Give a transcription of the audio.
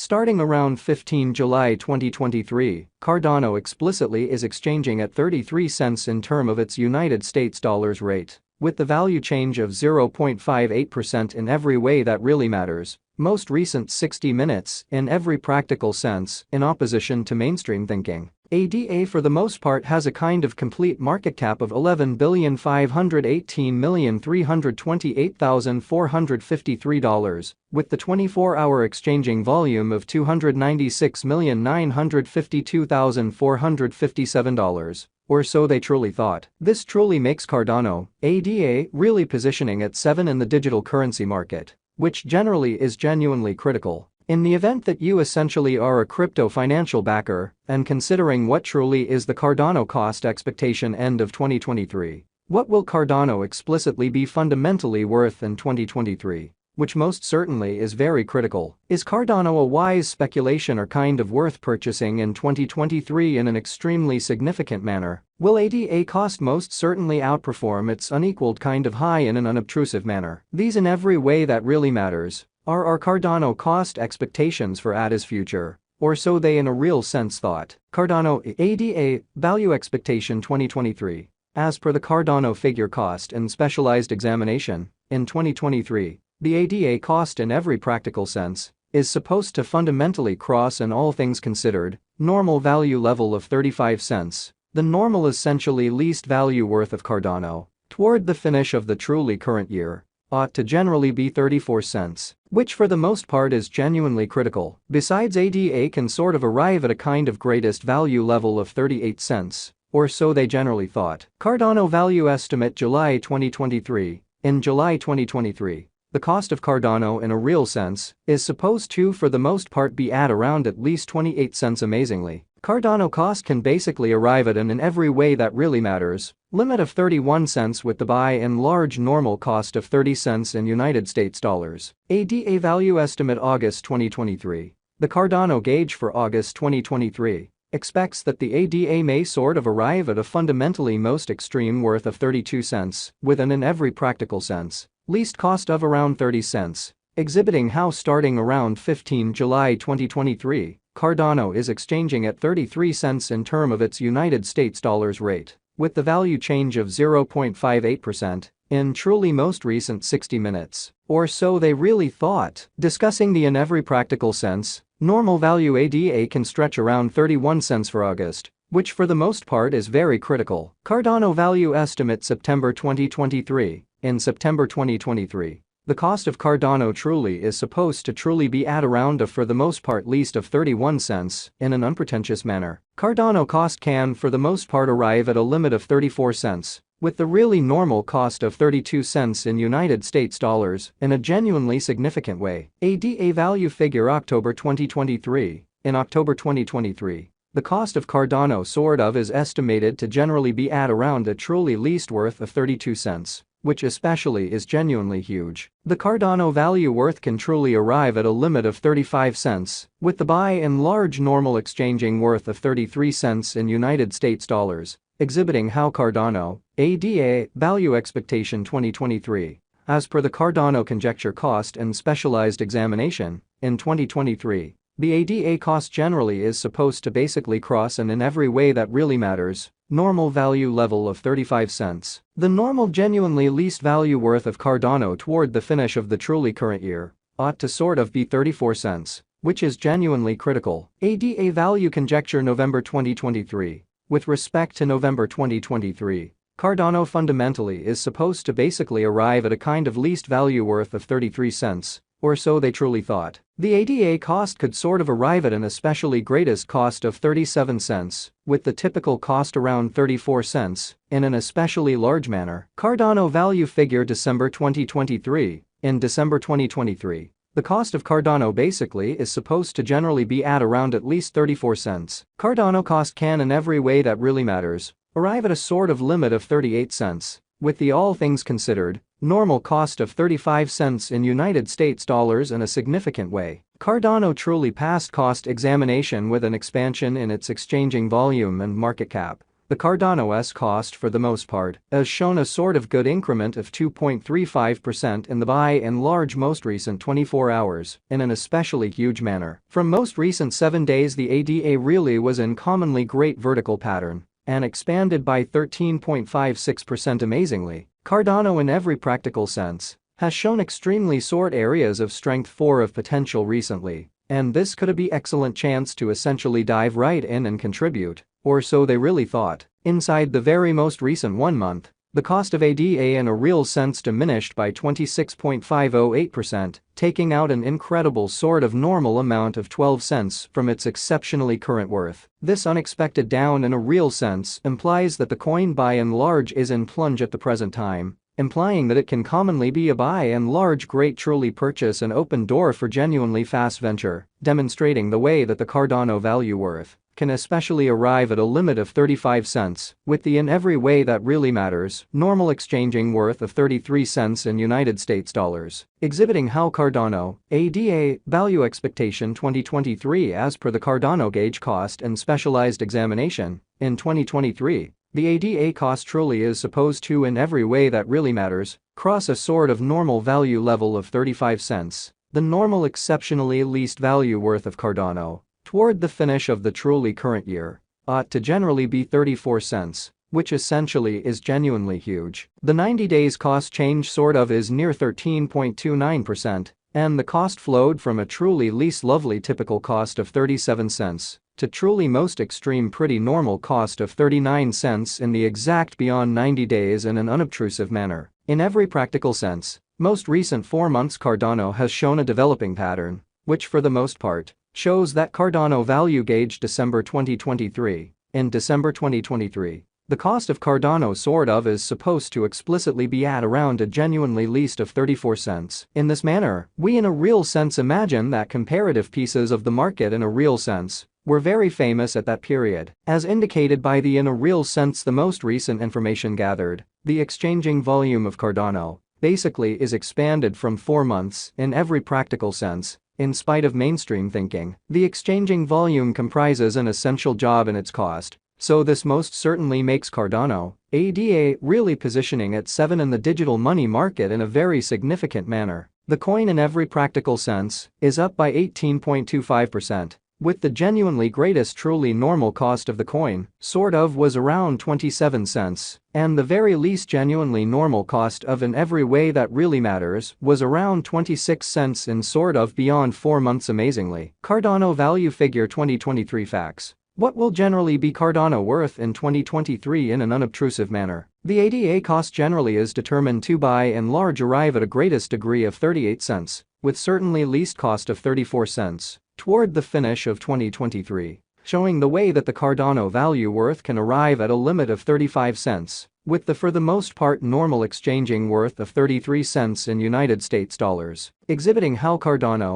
Starting around 15 July 2023, Cardano explicitly is exchanging at 33 cents in term of its United States dollars rate, with the value change of 0.58% in every way that really matters. Most recent 60 minutes, in every practical sense, in opposition to mainstream thinking. ADA for the most part has a kind of complete market cap of $11,518,328,453, with the 24-hour exchanging volume of $296,952,457. Or so they truly thought. This truly makes Cardano, ADA, really positioning at 7 in the digital currency market, which generally is genuinely critical. In the event that you essentially are a crypto financial backer, and considering what truly is the Cardano cost expectation end of 2023, what will Cardano explicitly be fundamentally worth in 2023? Which most certainly is very critical. Is Cardano a wise speculation or kind of worth purchasing in 2023 in an extremely significant manner? Will ADA cost most certainly outperform its unequaled kind of high in an unobtrusive manner? These in every way that really matters are our Cardano cost expectations for ADA's future, or so they in a real sense thought. Cardano ADA value expectation 2023. As per the Cardano figure cost and specialized examination, in 2023, the ADA cost in every practical sense is supposed to fundamentally cross an all things considered normal value level of 35 cents, the normal essentially least value worth of Cardano, toward the finish of the truly current year, ought to generally be 34 cents, which for the most part is genuinely critical. Besides, ADA can sort of arrive at a kind of greatest value level of 38 cents, or so they generally thought. Cardano value estimate July 2023. In July 2023, the cost of Cardano in a real sense is supposed to for the most part be at around at least 28 cents. Amazingly, Cardano cost can basically arrive at an in every way that really matters limit of 31 cents with the by and large normal cost of 30 cents in United States dollars. ADA value estimate August 2023. The Cardano gauge for August 2023 expects that the ADA may sort of arrive at a fundamentally most extreme worth of 32 cents, with an in every practical sense least cost of around 30 cents, exhibiting how starting around 15 July 2023, Cardano is exchanging at 33 cents in term of its United States dollars rate, with the value change of 0.58% in truly most recent 60 minutes, or so they really thought. Discussing the in every practical sense, normal value ADA can stretch around 31 cents for August, which for the most part is very critical. Cardano value estimate September 2023. In September 2023, the cost of Cardano truly is supposed to truly be at around a for the most part least of 31 cents in an unpretentious manner. Cardano cost can for the most part arrive at a limit of 34 cents, with the really normal cost of 32 cents in United States dollars in a genuinely significant way. ADA value figure October 2023. In October 2023, the cost of Cardano sort of is estimated to generally be at around a truly least worth of 32 cents. Which especially is genuinely huge. The Cardano value worth can truly arrive at a limit of 35 cents, with the by and large normal exchanging worth of 33 cents in United States dollars, exhibiting how Cardano, ADA, value expectation 2023. As per the Cardano conjecture cost and specialized examination, in 2023, the ADA cost generally is supposed to basically cross an in every way that really matters normal value level of 35 cents. The normal genuinely least value worth of Cardano toward the finish of the truly current year ought to sort of be 34 cents, which is genuinely critical. ADA value conjecture November 2023. With respect to November 2023, Cardano fundamentally is supposed to basically arrive at a kind of least value worth of 33 cents, or so they truly thought. The ADA cost could sort of arrive at an especially greatest cost of 37 cents, with the typical cost around 34 cents, in an especially large manner. Cardano value figure December 2023. In December 2023, the cost of Cardano basically is supposed to generally be at around at least 34 cents. Cardano cost can in every way that really matters arrive at a sort of limit of 38 cents, with the all things considered normal cost of 35 cents in United States dollars in a significant way. Cardano truly passed cost examination with an expansion in its exchanging volume and market cap, the Cardano's cost for the most part has shown a sort of good increment of 2.35% in the by and large most recent 24 hours in an especially huge manner. From most recent 7 days the ADA really was in commonly great vertical pattern and expanded by 13.56% amazingly. Cardano in every practical sense has shown extremely sort areas of strength 4 of potential recently, and this could be excellent chance to essentially dive right in and contribute, or so they really thought. Inside the very most recent 1 month, the cost of ADA in a real sense diminished by 26.508%, taking out an incredible sort of normal amount of 12 cents from its exceptionally current worth. This unexpected down in a real sense implies that the coin by and large is in plunge at the present time, implying that it can commonly be a by and large great truly purchase and open door for genuinely fast venture, demonstrating the way that the Cardano value worth can especially arrive at a limit of 35 cents, with the in every way that really matters normal exchanging worth of 33 cents in United States dollars, exhibiting how Cardano ADA value expectation 2023 as per the Cardano gauge cost and specialized examination. In 2023, the ADA cost truly is supposed to in every way that really matters cross a sort of normal value level of 35 cents, the normal exceptionally least value worth of Cardano toward the finish of the truly current year ought to generally be 34 cents, which essentially is genuinely huge. The 90 days cost change sort of is near 13.29%, and the cost flowed from a truly least lovely typical cost of 37 cents to truly most extreme pretty normal cost of 39 cents in the exact beyond 90 days in an unobtrusive manner. In every practical sense, most recent 4 months Cardano has shown a developing pattern, which for the most part shows that Cardano value gauge December 2023. In December 2023, the cost of Cardano sort of is supposed to explicitly be at around a genuinely least of 34 cents. In this manner, we in a real sense imagine that comparative pieces of the market in a real sense were very famous at that period, as indicated by the in a real sense the most recent information gathered. The exchanging volume of Cardano basically is expanded from 4 months in every practical sense. In spite of mainstream thinking, the exchanging volume comprises an essential job in its cost, so this most certainly makes Cardano ADA really positioning at 7 in the digital money market in a very significant manner. The coin in every practical sense is up by 18.25%. With the genuinely greatest truly normal cost of the coin sort of was around 27 cents, and the very least genuinely normal cost of in every way that really matters was around 26 cents in sort of beyond 4 months amazingly. Cardano value figure 2023 facts. What will generally be Cardano worth in 2023 in an unobtrusive manner? The ADA cost generally is determined to by and large arrive at a greatest degree of 38 cents, with certainly least cost of 34 cents. Toward the finish of 2023, showing the way that the Cardano value worth can arrive at a limit of 35 cents, with the for the most part normal exchanging worth of 33 cents in United States dollars, exhibiting how Cardano